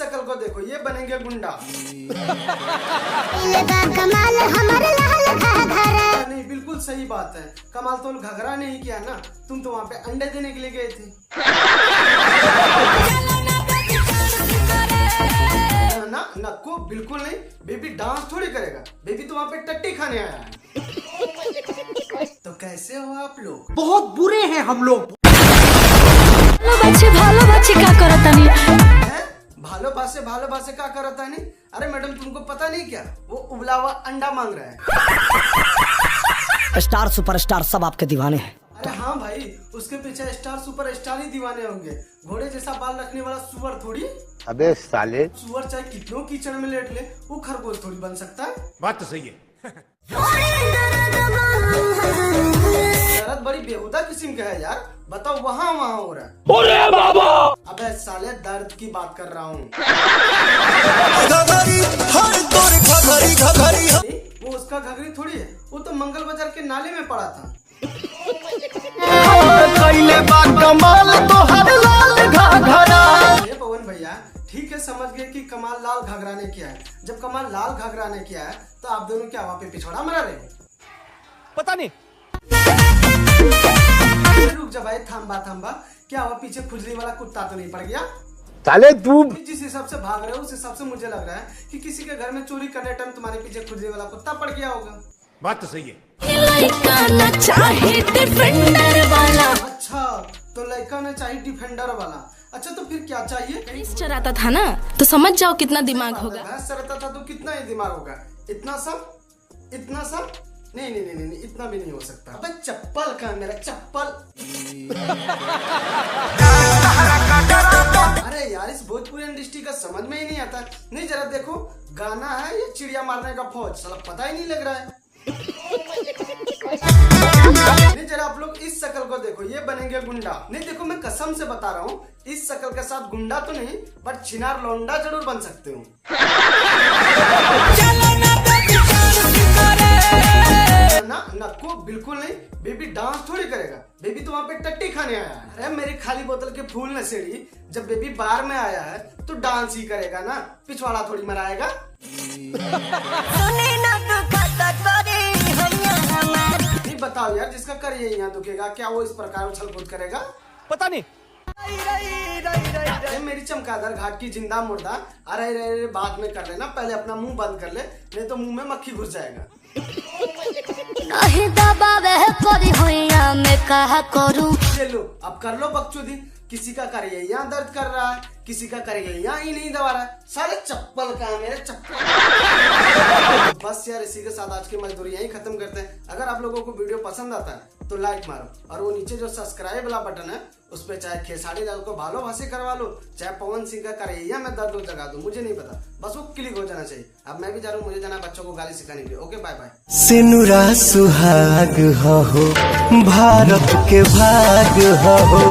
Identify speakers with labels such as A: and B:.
A: शक्ल को देखो, ये बनेंगे गुंडा।
B: कमाल हमारे लाल घाघरा।
A: नहीं, बिल्कुल सही बात है। कमाल तो घघरा नहीं किया ना, तुम तो वहाँ पे अंडे देने के लिए गए थे ना। नको बिल्कुल नहीं, बेबी डांस थोड़ी करेगा, बेबी तो वहाँ पे टट्टी खाने आया है। तो कैसे हो आप लोग?
C: बहुत बुरे हैं हम लोग।
B: भालो बच्चे क्या करतानी?
A: भालो बासे क्या करता नहीं? अरे मैडम, तुमको पता नहीं क्या, वो उबला हुआ अंडा मांग रहा है।
C: स्टार सुपरस्टार सब आपके दीवाने हैं।
A: अरे हाँ भाई, उसके पीछे स्टार सुपरस्टार ही दीवाने होंगे। घोड़े जैसा बाल रखने वाला सुअर थोड़ी।
D: अबे साले,
A: सुअर चाहे कितनों कीचड़ में लेट ले, वो खरगोश थोड़ी बन सकता है।
D: बात तो सही है।
A: दर्द बड़ी बेहुदा किस्म का है यार, बताओ वहाँ हो रहा है।
D: अरे बाबा,
A: अबे साले दर्द की बात कर रहा हूँ। वो उसका घघरी थोड़ी है, वो तो मंगल बाजार के नाले में पड़ा था। पवन भैया ठीक है, समझ गए कि कमाल लाल घाघरा ने किया है। जब कमाल लाल घाघरा ने किया है तो आप दोनों क्या वहाँ पे पिछड़ा मरा रहे?
D: पता नहीं।
A: रुक जा भाई, थांबा। क्या हुआ, पीछे खुजली वाला कुत्ता तो नहीं पड़ गया?
D: साले तू
A: जिस हिसाब से भाग रहे हो उस हिसाब से मुझे लग रहा है कि किसी के घर में चोरी करने टाइम तुम्हारे पीछे खुजली वाला कुत्ता पड़ गया होगा।
D: बात तो सही है।
A: अच्छा, तो लड़का ने चाहिए डिफेंडर वाला। अच्छा, तो फिर क्या चाहिए?
E: भैंस चराता था ना, तो समझ जाओ कितना दिमाग होगा।
A: भैंस चराता था तो कितना ही दिमाग होगा? इतना सा? नहीं, इतना भी नहीं हो सकता। अबे चप्पल कहाँ मेरा चप्पल? अरे यार, इस भोजपुरी इंडस्ट्री का समझ में ही नहीं आता। नहीं, जरा देखो, गाना है या चिड़िया मारने का फौज, साला पता ही नहीं लग रहा है। नहीं, जरा आप लोग इस शक्ल को देखो, ये बनेंगे गुंडा। नहीं देखो, मैं कसम से बता रहा हूँ, इस शक्ल के साथ गुंडा तो नहीं, बट छिनार लौंडा जरूर बन सकते हो। नको बिल्कुल नहीं, बेबी डांस थोड़ी करेगा, बेबी तो वहाँ पे टट्टी खाने आया है। अरे मेरी खाली बोतल के फूल नशेड़ी, जब बेबी बार में आया है तो डांस ही करेगा ना, पिछवाड़ा थोड़ी मराएगा। नहीं बताओ यार, जिसका कर ये यहाँ दुखेगा, क्या वो इस प्रकार उछल कूद करेगा?
D: पता नहीं।
A: मेरी चमकादड़ घाट की जिंदा मुर्दा, अरे बाद में कर लेना, पहले अपना मुंह बंद कर ले, नहीं तो मुंह में मक्खी घुस जाएगा।
B: मैं कहा करूं।
A: लो अब कर लो बकचोदी। किसी का कर यहाँ दर्द कर रहा है, किसी का कर यहाँ ही नहीं दबा रहा है। साले चप्पल कहाँ मेरे चप्पल? बस यार, इसी के साथ आज की मजदूरी यहीं खत्म करते हैं। अगर आप लोगों को वीडियो पसंद आता है तो लाइक मारो, और वो नीचे जो सब्सक्राइब वाला बटन है उस पर चाहे खेसारी लाल को भालो भाषी करवा लो, चाहे पवन सिंह का करैया में दर्द लगा दो, मुझे नहीं पता, बस वो क्लिक हो जाना चाहिए। अब मैं भी जा रहा हूँ, मुझे जाना बच्चों को गाली सिखाने के लिए। Okay, bye bye.
F: सिनुरा सुहाग हो, भारत के भाग हो।